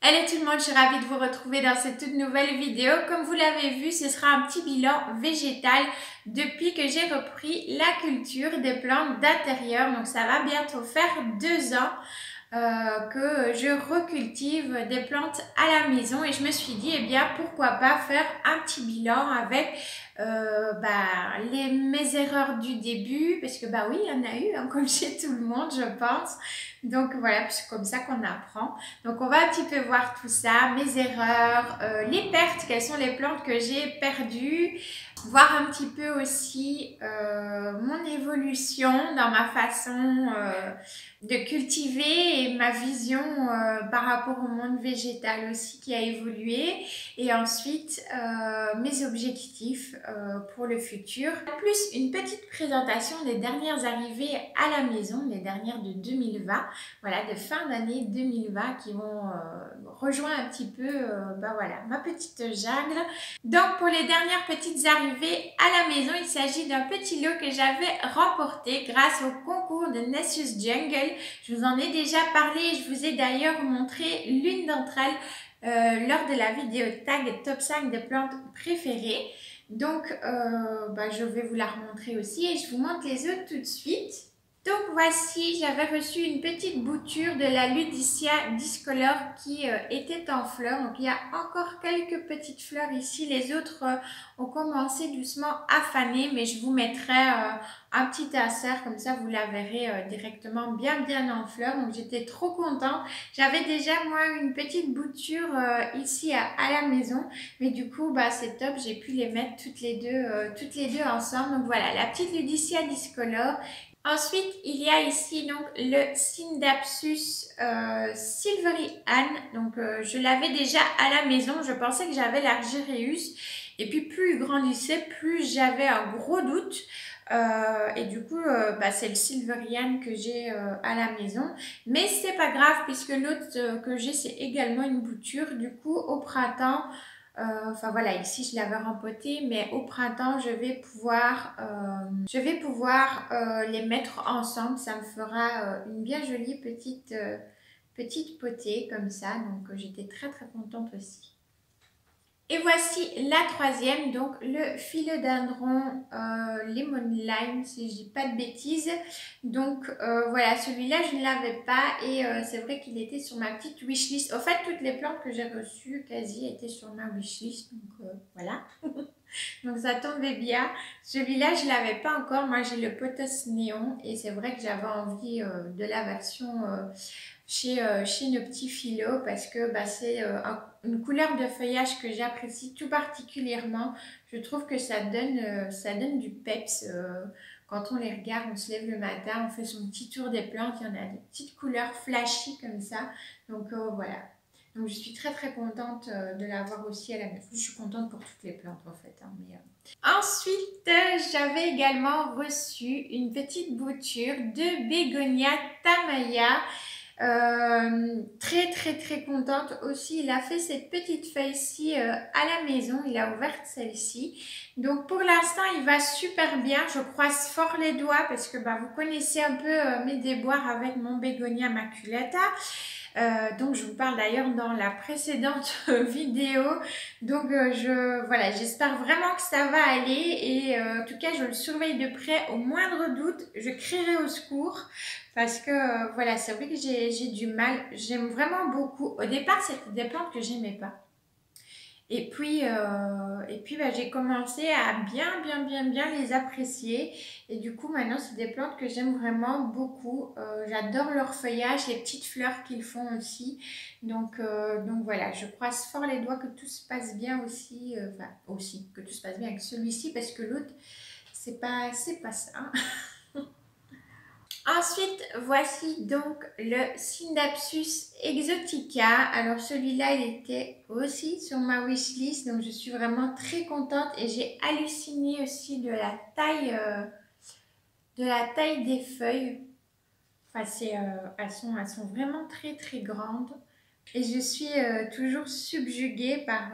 Hello tout le monde, je suis ravie de vous retrouver dans cette toute nouvelle vidéo. Comme vous l'avez vu, ce sera un petit bilan végétal depuis que j'ai repris la culture des plantes d'intérieur. Donc ça va bientôt faire 2 ans que je recultive des plantes à la maison et je me suis dit, eh bien pourquoi pas faire un petit bilan avec mes erreurs du début, parce que oui, il y en a eu, hein, comme chez tout le monde, je pense. Donc voilà, c'est comme ça qu'on apprend. Donc on va un petit peu voir tout ça, mes erreurs, les pertes, quelles sont les plantes que j'ai perdues, voir un petit peu aussi mon évolution dans ma façon de cultiver et ma vision par rapport au monde végétal aussi qui a évolué, et ensuite mes objectifs pour le futur. Plus une petite présentation des dernières arrivées à la maison, les dernières de 2020, voilà, de fin d'année 2020 qui vont rejoindre un petit peu ma petite jungle. Donc pour les dernières petites arrivées à la maison, il s'agit d'un petit lot que j'avais remporté grâce au concours de Nessus Jungle. Je vous en ai déjà parlé, je vous ai d'ailleurs montré l'une d'entre elles lors de la vidéo tag top 5 des plantes préférées. Donc je vais vous la remontrer aussi et je vous montre les autres tout de suite. Donc voici, j'avais reçu une petite bouture de la Ludicia Discolor qui était en fleurs. Donc il y a encore quelques petites fleurs ici. Les autres ont commencé doucement à faner, mais je vous mettrai un petit insert, comme ça vous la verrez directement bien en fleurs. Donc j'étais trop contente. J'avais déjà moi une petite bouture ici à la maison, mais du coup c'est top, j'ai pu les mettre toutes les deux ensemble. Donc voilà, la petite Ludicia Discolor. Ensuite, il y a ici donc le Scindapsus Silvery Anne. Donc je l'avais déjà à la maison, je pensais que j'avais l'Argyreus. Et puis plus il grandissait, plus j'avais un gros doute. Et du coup, c'est le Silvery Anne que j'ai à la maison. Mais c'est pas grave puisque l'autre que j'ai, c'est également une bouture. Du coup, au printemps... ici je l'avais rempoté, mais au printemps je vais pouvoir les mettre ensemble. Ça me fera une bien jolie petite potée comme ça. Donc j'étais très contente aussi. Et voici la troisième, donc le philodendron lemon lime, si je dis pas de bêtises. Donc voilà, celui-là je ne l'avais pas et c'est vrai qu'il était sur ma petite wishlist. En fait, toutes les plantes que j'ai reçues quasi étaient sur ma wishlist, donc voilà. Donc ça tombait bien. Celui-là je ne l'avais pas encore. Moi j'ai le pothos néon et c'est vrai que j'avais envie de la version chez nos petits philos parce que c'est une couleur de feuillage que j'apprécie tout particulièrement. Je trouve que ça donne du peps. Quand on les regarde, on se lève le matin, on fait son petit tour des plantes, il y en a des petites couleurs flashy comme ça. Donc voilà. Donc je suis très contente de l'avoir aussi à la maison. Je suis contente pour toutes les plantes en fait. Hein, mais, Ensuite, j'avais également reçu une petite bouture de Bégonia Tamaya. Très contente aussi. Il a fait cette petite feuille-ci à la maison. Il a ouvert celle-ci. Donc pour l'instant, il va super bien. Je croise fort les doigts parce que vous connaissez un peu mes déboires avec mon Bégonia maculata. Donc je vous parle d'ailleurs dans la précédente vidéo. Donc j'espère vraiment que ça va aller et en tout cas je le surveille de près. Au moindre doute, je crierai au secours parce que c'est vrai que j'ai du mal. J'aime vraiment beaucoup. Au départ, c'était des plantes que j'aimais pas. Et puis j'ai commencé à bien les apprécier. Et du coup, maintenant, c'est des plantes que j'aime vraiment beaucoup. J'adore leur feuillage, les petites fleurs qu'ils font aussi. Donc voilà, je croise fort les doigts que tout se passe bien aussi. Que tout se passe bien avec celui-ci parce que l'autre, c'est pas ça. Hein. Ensuite, voici donc le Scindapsus exotica. Alors celui-là, il était aussi sur ma wishlist, donc je suis vraiment très contente et j'ai halluciné aussi de la taille des feuilles. Enfin, elles sont vraiment très grandes et je suis toujours subjuguée par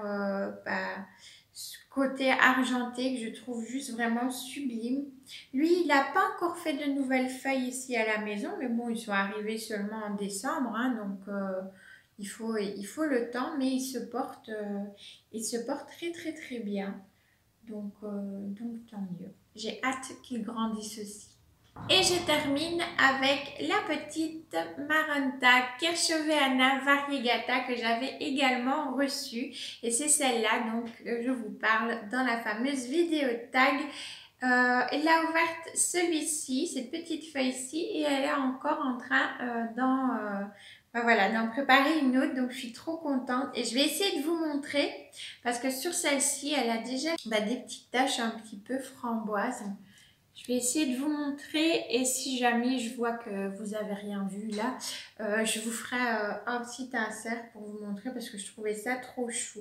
ce côté argenté que je trouve juste vraiment sublime. Lui, il n'a pas encore fait de nouvelles feuilles ici à la maison, mais bon, ils sont arrivés seulement en décembre, hein, donc il faut le temps, mais il se porte très très très bien. Donc tant mieux. J'ai hâte qu'il grandisse aussi. Et je termine avec la petite Maranta Kerchoveana variegata que j'avais également reçue. Et c'est celle-là donc je vous parle dans la fameuse vidéo tag. Elle a ouvert celui-ci, cette petite feuille-ci, et elle est encore en train d'en préparer une autre. Donc je suis trop contente et je vais essayer de vous montrer parce que sur celle-ci, elle a déjà des petites taches un petit peu framboises. Je vais essayer de vous montrer et si jamais je vois que vous n'avez rien vu là, je vous ferai un petit insert pour vous montrer parce que je trouvais ça trop chou.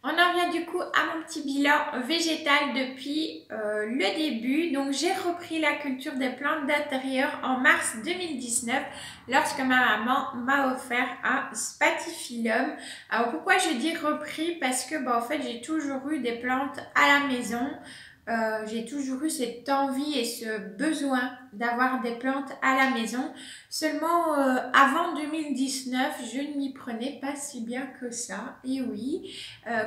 On en vient du coup à mon petit bilan végétal depuis le début. Donc j'ai repris la culture des plantes d'intérieur en mars 2019 lorsque ma maman m'a offert un spathiphyllum. Alors pourquoi je dis repris? Parce que en fait j'ai toujours eu des plantes à la maison. J'ai toujours eu cette envie et ce besoin d'avoir des plantes à la maison. Seulement avant 2019, je ne m'y prenais pas si bien que ça. Et oui,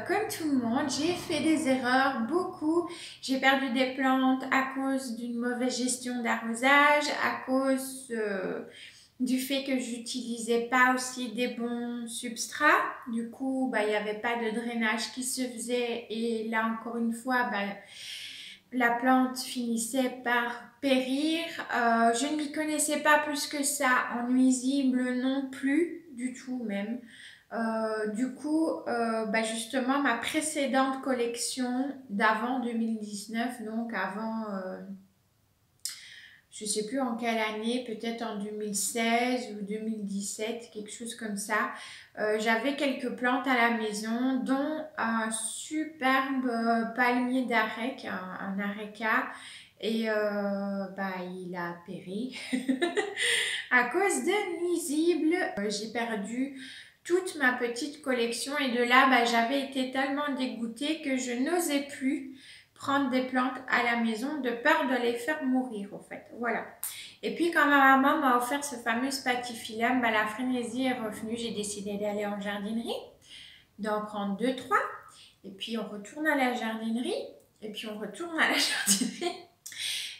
comme tout le monde, j'ai fait des erreurs, beaucoup. J'ai perdu des plantes à cause d'une mauvaise gestion d'arrosage, à cause du fait que j'utilisais pas aussi des bons substrats. Du coup, il n'y avait pas de drainage qui se faisait. Et là, encore une fois, la plante finissait par périr. Je ne m'y connaissais pas plus que ça en nuisible non plus, du tout même. Du coup, justement, ma précédente collection d'avant 2019, donc avant, je ne sais plus en quelle année, peut-être en 2016 ou 2017, quelque chose comme ça. J'avais quelques plantes à la maison, dont un superbe palmier d'arec, un areca, et il a péri à cause de nuisibles. J'ai perdu toute ma petite collection et de là, j'avais été tellement dégoûtée que je n'osais plus prendre des plantes à la maison de peur de les faire mourir, au fait. Voilà. Et puis, quand ma maman m'a offert ce fameux spathiphyllum, la frénésie est revenue. J'ai décidé d'aller en jardinerie, d'en prendre 2-3. Et puis, on retourne à la jardinerie. Et puis, on retourne à la jardinerie.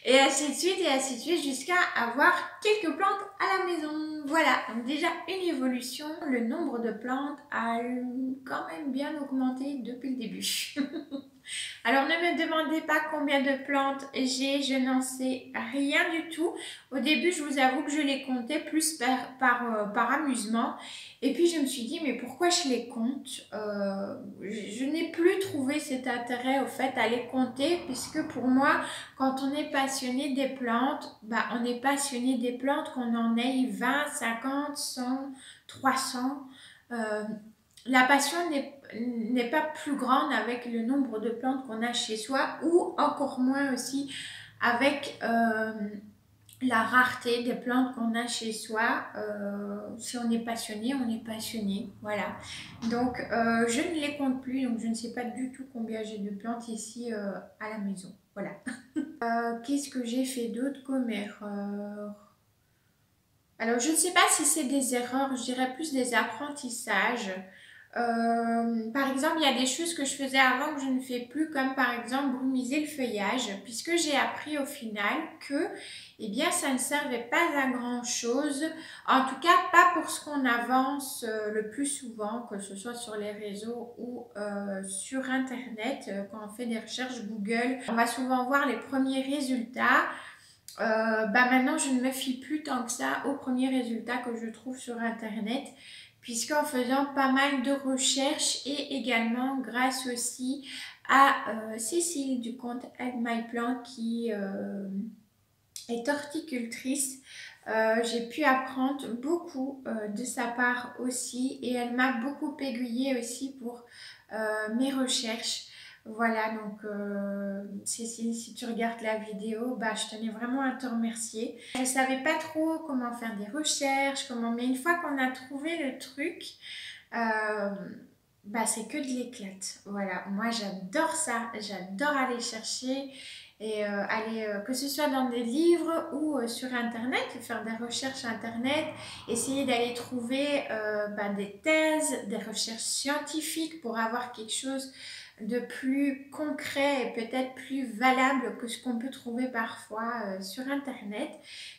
Et ainsi de suite, jusqu'à avoir quelques plantes à la maison. Voilà, donc déjà une évolution. Le nombre de plantes a quand même bien augmenté depuis le début. Alors, ne me demandez pas combien de plantes j'ai, je n'en sais rien du tout. Au début, je vous avoue que je les comptais plus par amusement. Et puis, je me suis dit, mais pourquoi je les compte? Je n'ai plus trouvé cet intérêt au fait à les compter, puisque pour moi, quand on est passionné des plantes, on est passionné des plantes, qu'on en ait 20, 50, 100, 300. La passion n'est pas plus grande avec le nombre de plantes qu'on a chez soi ou encore moins aussi avec la rareté des plantes qu'on a chez soi. Si on est passionné, on est passionné. Voilà. Donc, je ne les compte plus, donc je ne sais pas du tout combien j'ai de plantes ici à la maison. Voilà. Qu'est-ce que j'ai fait d'autre comme erreur? Alors, je ne sais pas si c'est des erreurs, je dirais plus des apprentissages. Par exemple, il y a des choses que je faisais avant que je ne fais plus, comme par exemple brumiser le feuillage, puisque j'ai appris au final que ça ne servait pas à grand chose, en tout cas pas pour ce qu'on avance le plus souvent, que ce soit sur les réseaux ou sur internet, quand on fait des recherches Google, on va souvent voir les premiers résultats. Maintenant je ne me fie plus tant que ça aux premiers résultats que je trouve sur internet, puisqu'en faisant pas mal de recherches et également grâce aussi à Cécile du compte Aide My Plant qui est horticultrice, j'ai pu apprendre beaucoup de sa part aussi et elle m'a beaucoup aiguillée aussi pour mes recherches. Voilà, donc Cécile, si tu regardes la vidéo, je tenais vraiment à te remercier. Je ne savais pas trop comment faire des recherches, mais une fois qu'on a trouvé le truc, c'est que de l'éclate. Voilà, moi j'adore ça, j'adore aller chercher et aller, que ce soit dans des livres ou sur Internet, faire des recherches Internet, essayer d'aller trouver des thèses, des recherches scientifiques pour avoir quelque chose de plus concret et peut-être plus valable que ce qu'on peut trouver parfois sur Internet.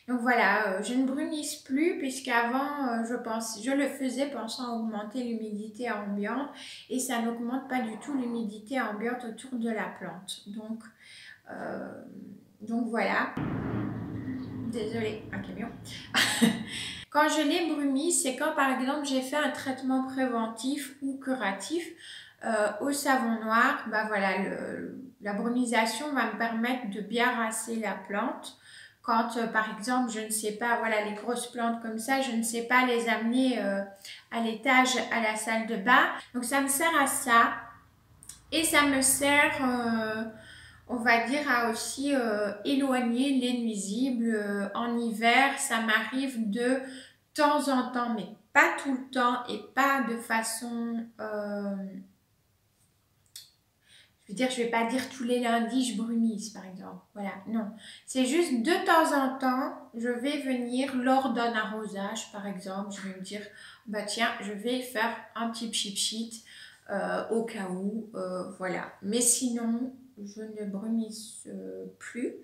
Donc voilà, je ne brumise plus puisqu'avant, je le faisais pensant augmenter l'humidité ambiante et ça n'augmente pas du tout l'humidité ambiante autour de la plante. Donc voilà. Désolée, un camion. Quand je les brumise, c'est quand par exemple j'ai fait un traitement préventif ou curatif au savon noir. Bah voilà, la brumisation va me permettre de bien rincer la plante. Quand par exemple, je ne sais pas, voilà, les grosses plantes comme ça, je ne sais pas les amener à l'étage, à la salle de bain. Donc ça me sert à ça. Et ça me sert, on va dire, à aussi éloigner les nuisibles. En hiver, ça m'arrive de temps en temps, mais pas tout le temps et pas de façon... je veux dire, je vais pas dire tous les lundis, je brumise, par exemple. Voilà, non. C'est juste de temps en temps, je vais venir lors d'un arrosage, par exemple. Je vais me dire, bah tiens, je vais faire un petit pchit-pchit au cas où, voilà. Mais sinon, je ne brumise plus.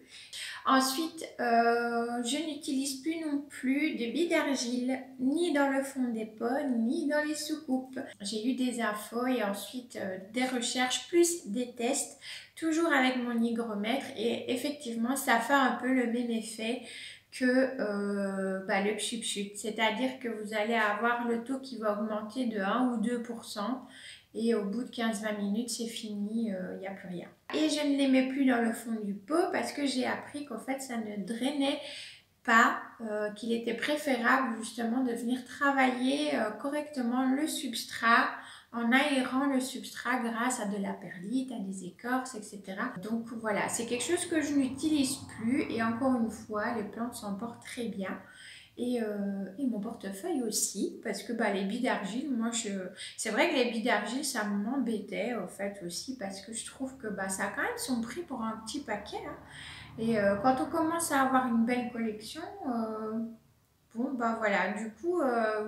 Ensuite, je n'utilise plus non plus de billes d'argile, ni dans le fond des pots, ni dans les soucoupes. J'ai eu des infos et ensuite des recherches, plus des tests, toujours avec mon hygromètre. Et effectivement, ça fait un peu le même effet que le pchut-pchut. C'est-à-dire que vous allez avoir le taux qui va augmenter de 1 ou 2%. Et au bout de 15-20 minutes, c'est fini, il n'y a plus rien. Et je ne les mets plus dans le fond du pot parce que j'ai appris qu'en fait, ça ne drainait pas, qu'il était préférable justement de venir travailler correctement le substrat en aérant le substrat grâce à de la perlite, à des écorces, etc. Donc voilà, c'est quelque chose que je n'utilise plus et encore une fois, les plantes s'en portent très bien. Et mon portefeuille aussi, parce que les billes d'argile, c'est vrai que les billes d'argile, ça m'embêtait au fait aussi, parce que je trouve que ça a quand même son prix pour un petit paquet. Hein. Et quand on commence à avoir une belle collection, voilà, du coup,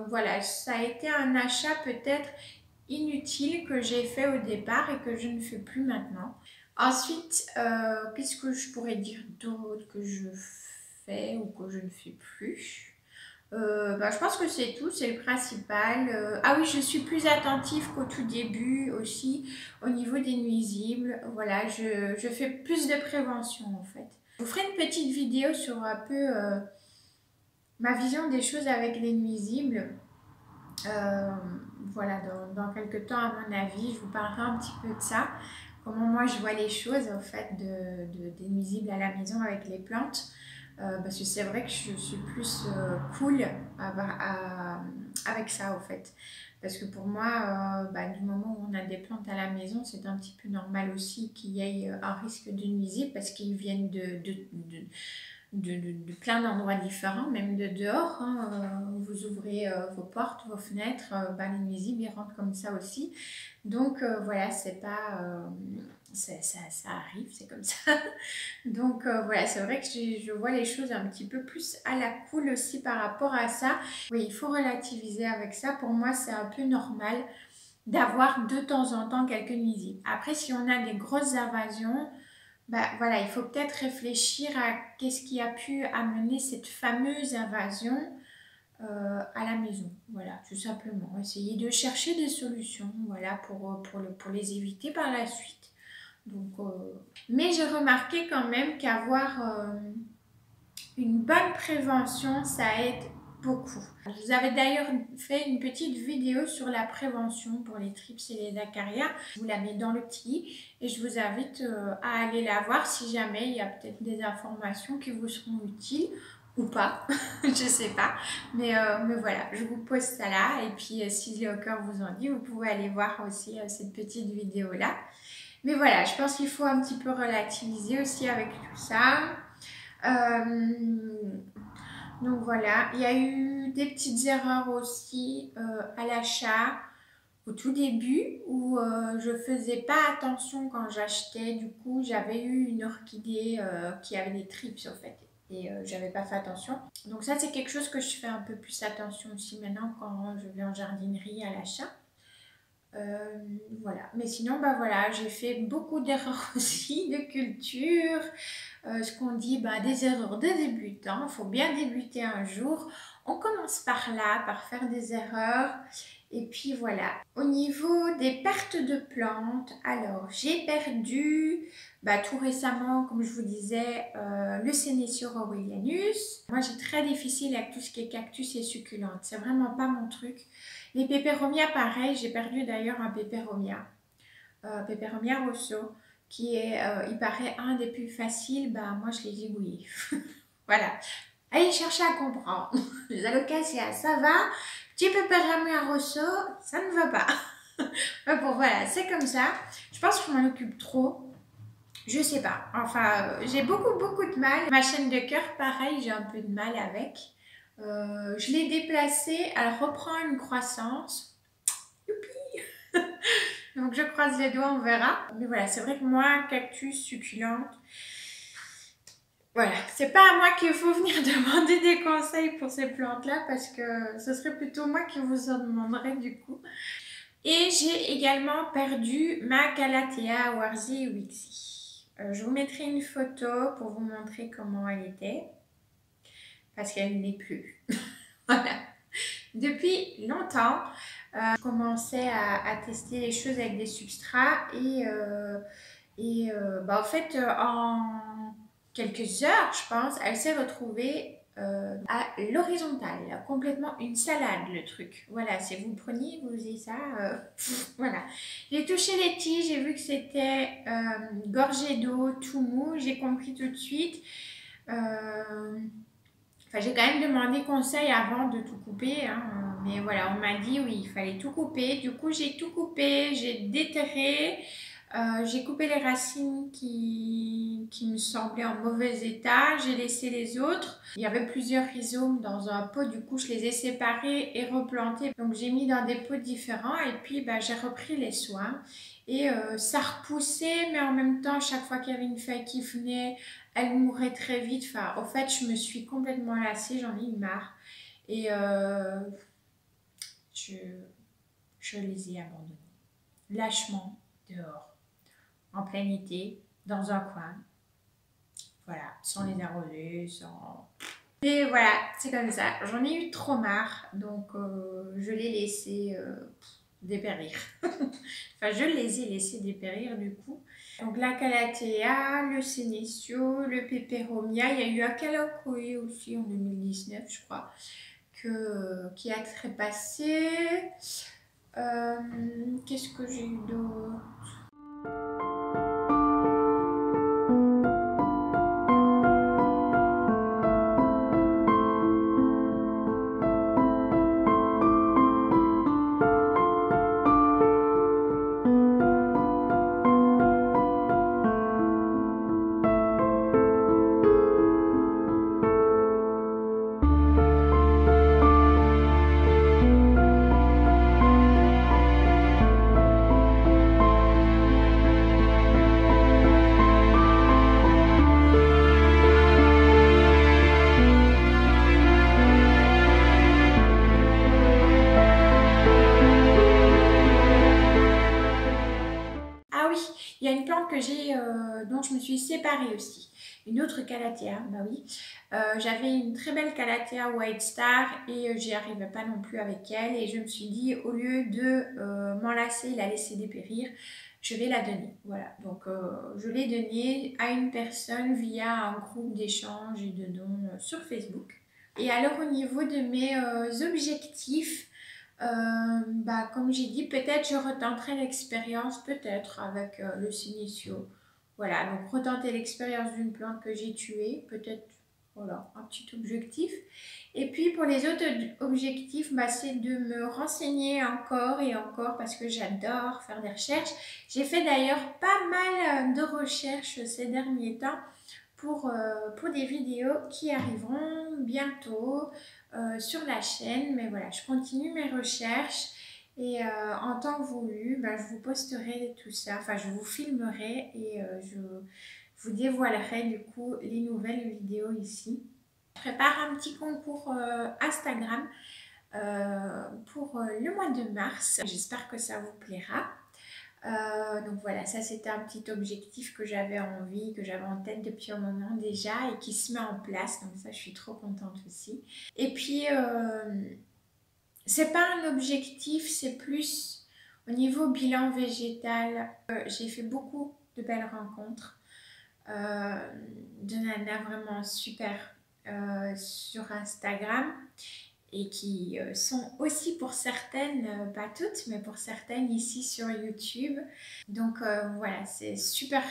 voilà, ça a été un achat peut-être inutile que j'ai fait au départ et que je ne fais plus maintenant. Ensuite, qu'est-ce que je pourrais dire d'autre que je fais ou que je ne fais plus? Je pense que c'est tout, c'est le principal. Ah oui, je suis plus attentive qu'au tout début aussi au niveau des nuisibles. Voilà, je fais plus de prévention en fait. Je vous ferai une petite vidéo sur un peu ma vision des choses avec les nuisibles. Voilà, dans quelques temps à mon avis, je vous parlerai un petit peu de ça. Comment moi je vois les choses en fait des nuisibles à la maison avec les plantes. Parce que c'est vrai que je suis plus cool avec ça, au fait. Parce que pour moi, du moment où on a des plantes à la maison, c'est un petit peu normal aussi qu'il y ait un risque de nuisible parce qu'ils viennent de plein d'endroits différents, même de dehors. Hein. Vous ouvrez vos portes, vos fenêtres, les nuisibles ils rentrent comme ça aussi. Donc voilà, c'est pas... ça arrive, c'est comme ça. Donc voilà, c'est vrai que je vois les choses un petit peu plus à la cool aussi par rapport à ça. Oui, il faut relativiser avec ça. Pour moi, c'est un peu normal d'avoir de temps en temps quelques nuisibles. Après, si on a des grosses invasions, voilà, il faut peut-être réfléchir à qu'est-ce qui a pu amener cette fameuse invasion à la maison. Voilà, tout simplement. Essayer de chercher des solutions, voilà, pour les éviter par la suite. Donc, mais j'ai remarqué quand même qu'avoir une bonne prévention, ça aide beaucoup. Je vous avais d'ailleurs fait une petite vidéo sur la prévention pour les trips et les acariens. Je vous la mets dans le petit et je vous invite à aller la voir si jamais il y a peut-être des informations qui vous seront utiles ou pas, je sais pas. Mais voilà, je vous pose ça là et puis si le cœur vous en dit, vous pouvez aller voir aussi cette petite vidéo là. Mais voilà, je pense qu'il faut un petit peu relativiser aussi avec tout ça. Donc voilà, il y a eu des petites erreurs aussi à l'achat. au tout début où je faisais pas attention quand j'achetais. Du coup, j'avais eu une orchidée qui avait des trips en fait. Et j'avais pas fait attention. Donc ça, c'est quelque chose que je fais un peu plus attention aussi maintenant quand je vais en jardinerie à l'achat. Voilà. Mais sinon, bah voilà, j'ai fait beaucoup d'erreurs aussi de culture. Ce qu'on dit, bah, des erreurs de débutants. Il faut bien débuter un jour. On commence par là, par faire des erreurs. Et puis voilà. Au niveau des pertes de plantes, alors j'ai perdu bah, tout récemment, comme je vous disais, le Senecio Aurelianus. Moi, j'ai très difficile avec tout ce qui est cactus et succulentes. C'est vraiment pas mon truc. Les peperomia, pareil. J'ai perdu d'ailleurs un peperomia. Peperomia rosso, qui est, il paraît, un des plus faciles. Bah, moi, je l'ai zigouillé. Voilà. Allez chercher à comprendre. Les alocasia, ça va. Petit peperomia rosso, ça ne va pas. Mais bon, voilà, c'est comme ça. Je pense que je m'en occupe trop. Je sais pas. Enfin, j'ai beaucoup de mal. Ma chaîne de cœur, pareil, j'ai un peu de mal avec. Je l'ai déplacée. Elle reprend une croissance. Youpi. Donc, je croise les doigts, on verra. Mais voilà, c'est vrai que moi, cactus, succulente, voilà, c'est pas à moi qu'il faut venir demander des conseils pour ces plantes-là parce que ce serait plutôt moi qui vous en demanderais du coup. Et j'ai également perdu ma Calathea Warzi Wixie. Je vous mettrai une photo pour vous montrer comment elle était parce qu'elle n'est plus. Voilà. Depuis longtemps, je commençais à tester les choses avec des substrats et bah, en fait, en quelques heures, je pense, elle s'est retrouvée à l'horizontale, complètement une salade le truc. Voilà, si vous le preniez, vous faisiez ça, voilà. J'ai touché les tiges, j'ai vu que c'était gorgé d'eau, tout mou, j'ai compris tout de suite. Enfin, j'ai quand même demandé conseil avant de tout couper, hein. Mais voilà, on m'a dit oui, il fallait tout couper. Du coup, j'ai tout coupé, j'ai déterré. J'ai coupé les racines qui me semblaient en mauvais état. J'ai laissé les autres. Il y avait plusieurs rhizomes dans un pot. Du coup, je les ai séparés et replantés. Donc, j'ai mis dans des pots différents. Et puis, bah, j'ai repris les soins. Et ça repoussait, mais en même temps, chaque fois qu'il y avait une feuille qui venait, elle mourait très vite. Enfin, au fait, je me suis complètement lassée. J'en ai eu marre. Et je les ai abandonnés. Lâchement, dehors. En plein été, dans un coin. Voilà, sans les arroser, sans... Et voilà, c'est comme ça. J'en ai eu trop marre, donc je l'ai laissé dépérir. Enfin, je les ai laissés dépérir du coup. Donc la Calathea, le Senecio, le Peperomia. Il y a eu un Calocoe aussi en 2019, je crois, qui a trépassé. Qu'est-ce que j'ai eu d'autre? Il y a une plante que j'ai, dont je me suis séparée aussi. Une autre Calathea, bah oui. J'avais une très belle Calathea White Star et j'y arrivais pas non plus avec elle. Et je me suis dit, au lieu de m'enlacer, la laisser dépérir, je vais la donner. Voilà, donc je l'ai donnée à une personne via un groupe d'échange et de dons sur Facebook. Et alors au niveau de mes objectifs, bah, comme j'ai dit, peut-être je retenterai l'expérience, peut-être avec le Senecio. Voilà, donc retenter l'expérience d'une plante que j'ai tuée, peut-être, voilà, un petit objectif. Et puis pour les autres objectifs, bah, c'est de me renseigner encore et encore parce que j'adore faire des recherches. J'ai fait d'ailleurs pas mal de recherches ces derniers temps pour des vidéos qui arriveront bientôt sur la chaîne. Mais voilà, je continue mes recherches Et en temps voulu, ben, je vous posterai tout ça, enfin je vous filmerai et je vous dévoilerai du coup les nouvelles vidéos ici. Je prépare un petit concours Instagram pour le mois de mars. J'espère que ça vous plaira. Donc voilà, ça c'était un petit objectif que j'avais envie, que j'avais en tête depuis un moment déjà et qui se met en place. Donc ça, je suis trop contente aussi. Et puis, c'est pas un objectif, c'est plus au niveau bilan végétal. J'ai fait beaucoup de belles rencontres, de nanas vraiment super sur Instagram et qui sont aussi pour certaines, pas toutes, mais pour certaines ici sur YouTube. Donc voilà, c'est super,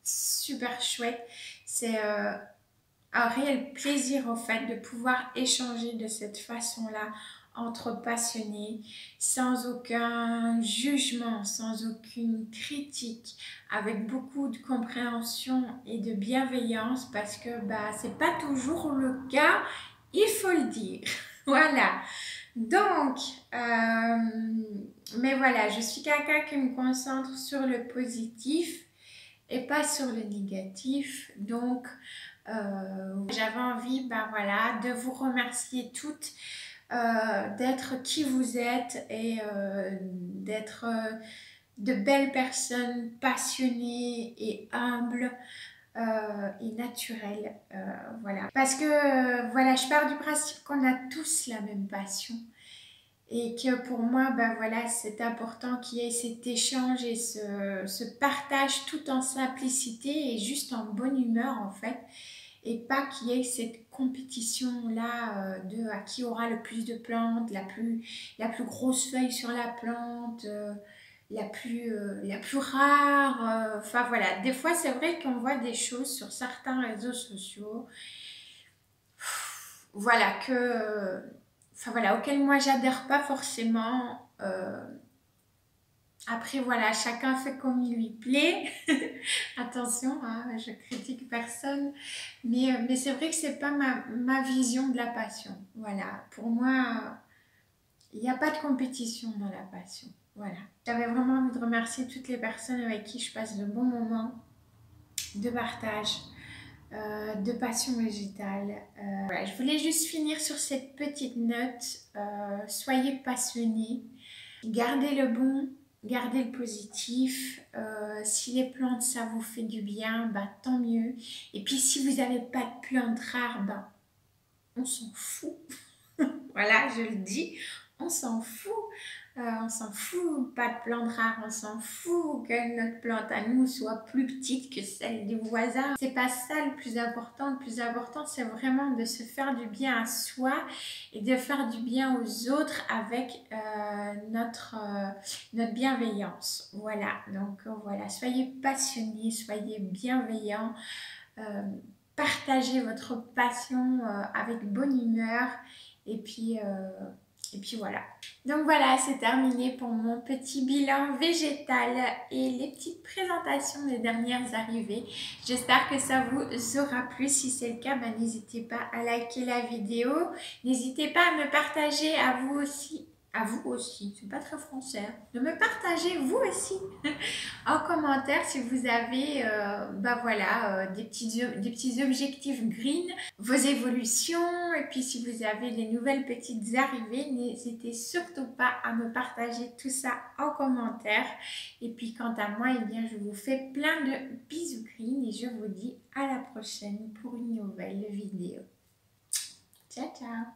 super chouette. C'est un réel plaisir au fait de pouvoir échanger de cette façon-là entre passionnés, sans aucun jugement, sans aucune critique, avec beaucoup de compréhension et de bienveillance parce que bah, c'est pas toujours le cas, il faut le dire. Voilà. Donc, mais voilà, je suis quelqu'un qui me concentre sur le positif et pas sur le négatif. Donc, j'avais envie, ben voilà, de vous remercier toutes, d'être qui vous êtes et d'être de belles personnes passionnées et humbles. Et naturelles, voilà. Parce que, voilà, je pars du principe qu'on a tous la même passion. Et que pour moi, ben voilà, c'est important qu'il y ait cet échange et ce partage tout en simplicité et juste en bonne humeur en fait. Et pas qu'il y ait cette compétition-là de à qui aura le plus de plantes, la plus grosse feuille sur la plante, la plus rare. Enfin voilà, des fois c'est vrai qu'on voit des choses sur certains réseaux sociaux. Voilà, enfin voilà, auquel moi j'adhère pas forcément. Après voilà, chacun fait comme il lui plaît. Attention, hein, je critique personne. Mais c'est vrai que c'est pas ma vision de la passion. Voilà, pour moi, il n'y a pas de compétition dans la passion. Voilà. J'avais vraiment envie de remercier toutes les personnes avec qui je passe de bons moments de partage. De passion végétale. Voilà, je voulais juste finir sur cette petite note. Soyez passionnés, gardez le bon, gardez le positif. Si les plantes ça vous fait du bien, bah, tant mieux. Et puis si vous n'avez pas de plantes rares, bah, on s'en fout. Voilà, je le dis, on s'en fout. On s'en fout, pas de plante rare, on s'en fout que notre plante à nous soit plus petite que celle du voisin. C'est pas ça le plus important. Le plus important, c'est vraiment de se faire du bien à soi et de faire du bien aux autres avec notre bienveillance. Voilà, donc voilà, soyez passionnés, soyez bienveillants. Partagez votre passion avec bonne humeur et puis voilà. Donc voilà, c'est terminé pour mon petit bilan végétal et les petites présentations des dernières arrivées. J'espère que ça vous aura plu. Si c'est le cas, ben, n'hésitez pas à liker la vidéo. N'hésitez pas à me partager à vous aussi, c'est pas très français, de me partager vous aussi en commentaire si vous avez bah voilà, des petits objectifs green, vos évolutions et puis si vous avez des nouvelles petites arrivées, n'hésitez surtout pas à me partager tout ça en commentaire. Et puis quant à moi, eh bien, je vous fais plein de bisous green et je vous dis à la prochaine pour une nouvelle vidéo. Ciao ciao.